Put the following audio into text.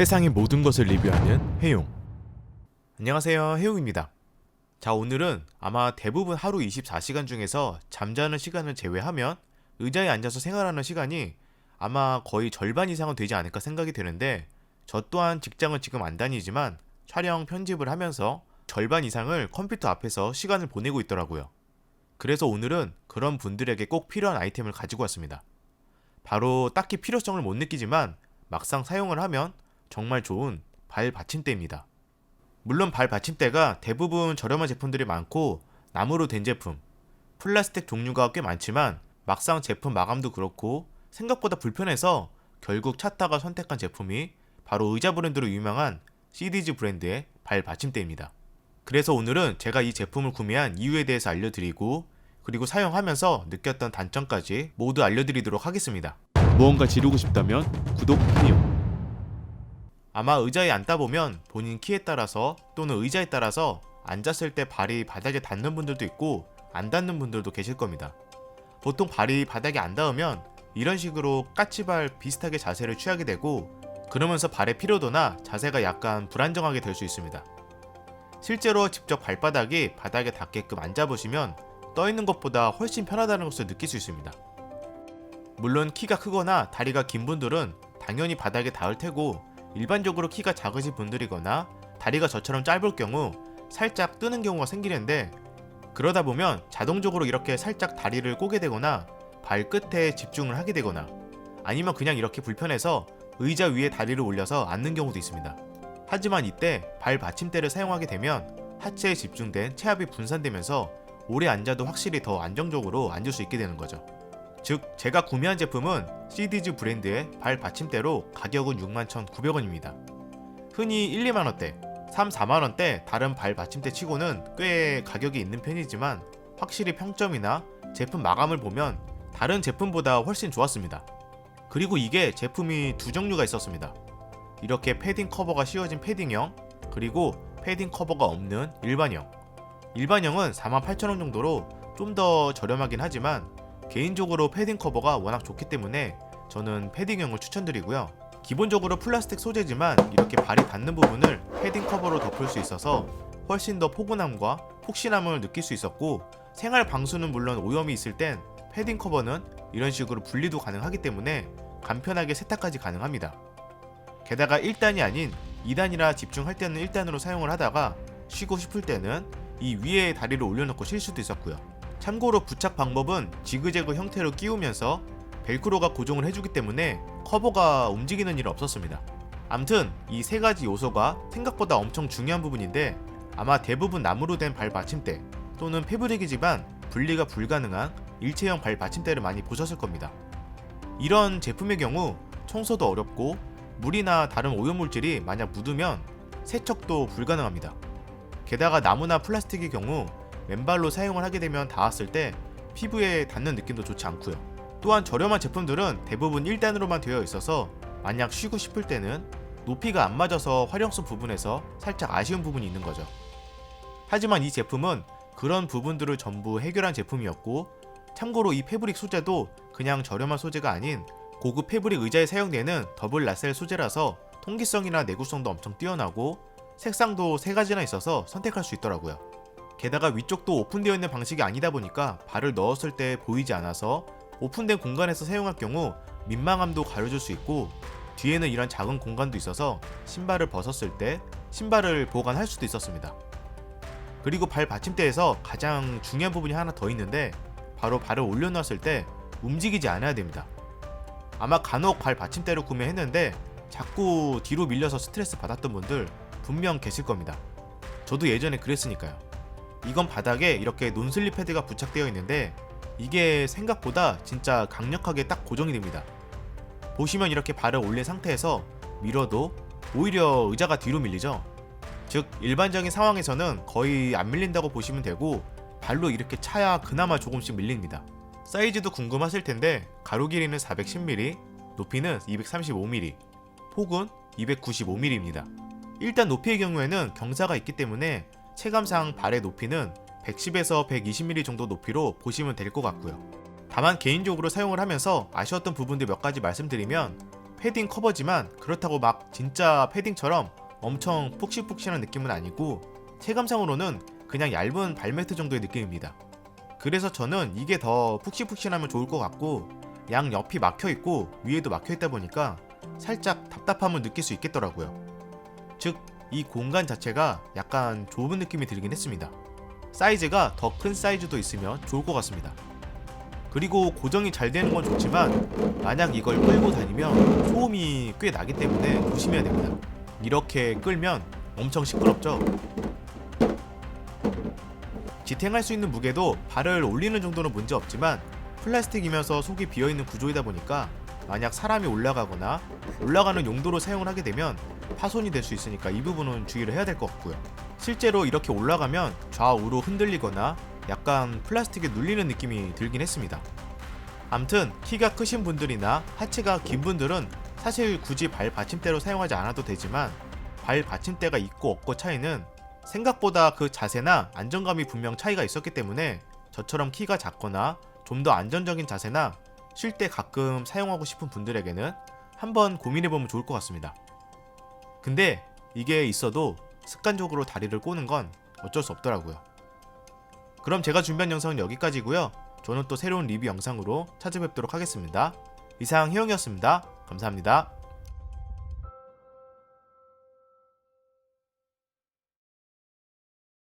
세상의 모든 것을 리뷰하는 해용. 안녕하세요, 해용입니다. 자, 오늘은 아마 대부분 하루 24시간 중에서 잠자는 시간을 제외하면 의자에 앉아서 생활하는 시간이 아마 거의 절반 이상은 되지 않을까 생각이 되는데, 저 또한 직장을 지금 안 다니지만 촬영 편집을 하면서 절반 이상을 컴퓨터 앞에서 시간을 보내고 있더라고요. 그래서 오늘은 그런 분들에게 꼭 필요한 아이템을 가지고 왔습니다. 바로 딱히 필요성을 못 느끼지만 막상 사용을 하면 정말 좋은 발 받침대입니다. 물론 발 받침대가 대부분 저렴한 제품들이 많고 나무로 된 제품, 플라스틱 종류가 꽤 많지만 막상 제품 마감도 그렇고 생각보다 불편해서 결국 찾다가 선택한 제품이 바로 의자 브랜드로 유명한 CDG 브랜드의 발 받침대입니다. 그래서 오늘은 제가 이 제품을 구매한 이유에 대해서 알려드리고, 그리고 사용하면서 느꼈던 단점까지 모두 알려드리도록 하겠습니다. 무언가 지르고 싶다면 구독, 해용. 아마 의자에 앉다 보면 본인 키에 따라서 또는 의자에 따라서 앉았을 때 발이 바닥에 닿는 분들도 있고 안 닿는 분들도 계실 겁니다. 보통 발이 바닥에 안 닿으면 이런 식으로 까치발 비슷하게 자세를 취하게 되고, 그러면서 발의 피로도나 자세가 약간 불안정하게 될 수 있습니다. 실제로 직접 발바닥이 바닥에 닿게끔 앉아보시면 떠있는 것보다 훨씬 편하다는 것을 느낄 수 있습니다. 물론 키가 크거나 다리가 긴 분들은 당연히 바닥에 닿을 테고, 일반적으로 키가 작으신 분들이거나 다리가 저처럼 짧을 경우 살짝 뜨는 경우가 생기는데, 그러다 보면 자동적으로 이렇게 살짝 다리를 꼬게 되거나 발끝에 집중을 하게 되거나 아니면 그냥 이렇게 불편해서 의자 위에 다리를 올려서 앉는 경우도 있습니다. 하지만 이때 발 받침대를 사용하게 되면 하체에 집중된 체압이 분산되면서 오래 앉아도 확실히 더 안정적으로 앉을 수 있게 되는 거죠. 즉, 제가 구매한 제품은 CDG 브랜드의 발 받침대로 가격은 61,900원입니다. 흔히 1, 2만원대, 3, 4만원대 다른 발 받침대 치고는 꽤 가격이 있는 편이지만 확실히 평점이나 제품 마감을 보면 다른 제품보다 훨씬 좋았습니다. 그리고 이게 제품이 두 종류가 있었습니다. 이렇게 패딩 커버가 씌워진 패딩형, 그리고 패딩 커버가 없는 일반형. 일반형은 48,000원 정도로 좀 더 저렴하긴 하지만 개인적으로 패딩 커버가 워낙 좋기 때문에 저는 패딩형을 추천드리고요. 기본적으로 플라스틱 소재지만 이렇게 발이 닿는 부분을 패딩 커버로 덮을 수 있어서 훨씬 더 포근함과 푹신함을 느낄 수 있었고, 생활 방수는 물론 오염이 있을 땐 패딩 커버는 이런 식으로 분리도 가능하기 때문에 간편하게 세탁까지 가능합니다. 게다가 1단이 아닌 2단이라 집중할 때는 1단으로 사용을 하다가 쉬고 싶을 때는 이 위에 다리를 올려놓고 쉴 수도 있었고요. 참고로 부착 방법은 지그재그 형태로 끼우면서 벨크로가 고정을 해주기 때문에 커버가 움직이는 일은 없었습니다. 암튼 이 세 가지 요소가 생각보다 엄청 중요한 부분인데, 아마 대부분 나무로 된 발 받침대 또는 패브릭이지만 분리가 불가능한 일체형 발 받침대를 많이 보셨을 겁니다. 이런 제품의 경우 청소도 어렵고 물이나 다른 오염물질이 만약 묻으면 세척도 불가능합니다. 게다가 나무나 플라스틱의 경우 맨발로 사용을 하게 되면 닿았을 때 피부에 닿는 느낌도 좋지 않고요. 또한 저렴한 제품들은 대부분 1단으로만 되어 있어서 만약 쉬고 싶을 때는 높이가 안 맞아서 활용성 부분에서 살짝 아쉬운 부분이 있는 거죠. 하지만 이 제품은 그런 부분들을 전부 해결한 제품이었고, 참고로 이 패브릭 소재도 그냥 저렴한 소재가 아닌 고급 패브릭 의자에 사용되는 더블 라셀 소재라서 통기성이나 내구성도 엄청 뛰어나고 색상도 3가지나 있어서 선택할 수 있더라고요. 게다가 위쪽도 오픈되어 있는 방식이 아니다 보니까 발을 넣었을 때 보이지 않아서 오픈된 공간에서 사용할 경우 민망함도 가려줄 수 있고, 뒤에는 이런 작은 공간도 있어서 신발을 벗었을 때 신발을 보관할 수도 있었습니다. 그리고 발 받침대에서 가장 중요한 부분이 하나 더 있는데, 바로 발을 올려놨을 때 움직이지 않아야 됩니다. 아마 간혹 발 받침대를 구매했는데 자꾸 뒤로 밀려서 스트레스 받았던 분들 분명 계실 겁니다. 저도 예전에 그랬으니까요. 이건 바닥에 이렇게 논슬립 패드가 부착되어 있는데 이게 생각보다 진짜 강력하게 딱 고정이 됩니다. 보시면 이렇게 발을 올린 상태에서 밀어도 오히려 의자가 뒤로 밀리죠. 즉, 일반적인 상황에서는 거의 안 밀린다고 보시면 되고, 발로 이렇게 차야 그나마 조금씩 밀립니다. 사이즈도 궁금하실 텐데 가로 길이는 410mm, 높이는 235mm, 폭은 295mm입니다. 일단 높이의 경우에는 경사가 있기 때문에 체감상 발의 높이는 110에서 120mm 정도 높이로 보시면 될 것 같고요. 다만 개인적으로 사용을 하면서 아쉬웠던 부분들 몇 가지 말씀드리면, 패딩 커버지만 그렇다고 막 진짜 패딩처럼 엄청 푹신푹신한 느낌은 아니고 체감상으로는 그냥 얇은 발매트 정도의 느낌입니다. 그래서 저는 이게 더 푹신푹신하면 좋을 것 같고 양 옆이 막혀있고 위에도 막혀있다 보니까 살짝 답답함을 느낄 수 있겠더라고요. 즉, 이 공간 자체가 약간 좁은 느낌이 들긴 했습니다. 사이즈가 더 큰 사이즈도 있으면 좋을 것 같습니다. 그리고 고정이 잘 되는 건 좋지만 만약 이걸 끌고 다니면 소음이 꽤 나기 때문에 조심해야 됩니다. 이렇게 끌면 엄청 시끄럽죠? 지탱할 수 있는 무게도 발을 올리는 정도는 문제 없지만 플라스틱이면서 속이 비어있는 구조이다 보니까 만약 사람이 올라가거나 올라가는 용도로 사용을 하게 되면 파손이 될 수 있으니까 이 부분은 주의를 해야 될 것 같고요. 실제로 이렇게 올라가면 좌우로 흔들리거나 약간 플라스틱에 눌리는 느낌이 들긴 했습니다. 암튼 키가 크신 분들이나 하체가 긴 분들은 사실 굳이 발 받침대로 사용하지 않아도 되지만 발 받침대가 있고 없고 차이는 생각보다 그 자세나 안정감이 분명 차이가 있었기 때문에 저처럼 키가 작거나 좀 더 안전적인 자세나 쉴 때 가끔 사용하고 싶은 분들에게는 한번 고민해보면 좋을 것 같습니다. 근데 이게 있어도 습관적으로 다리를 꼬는 건 어쩔 수 없더라고요. 그럼 제가 준비한 영상은 여기까지고요. 저는 또 새로운 리뷰 영상으로 찾아뵙도록 하겠습니다. 이상 혜영이었습니다. 감사합니다.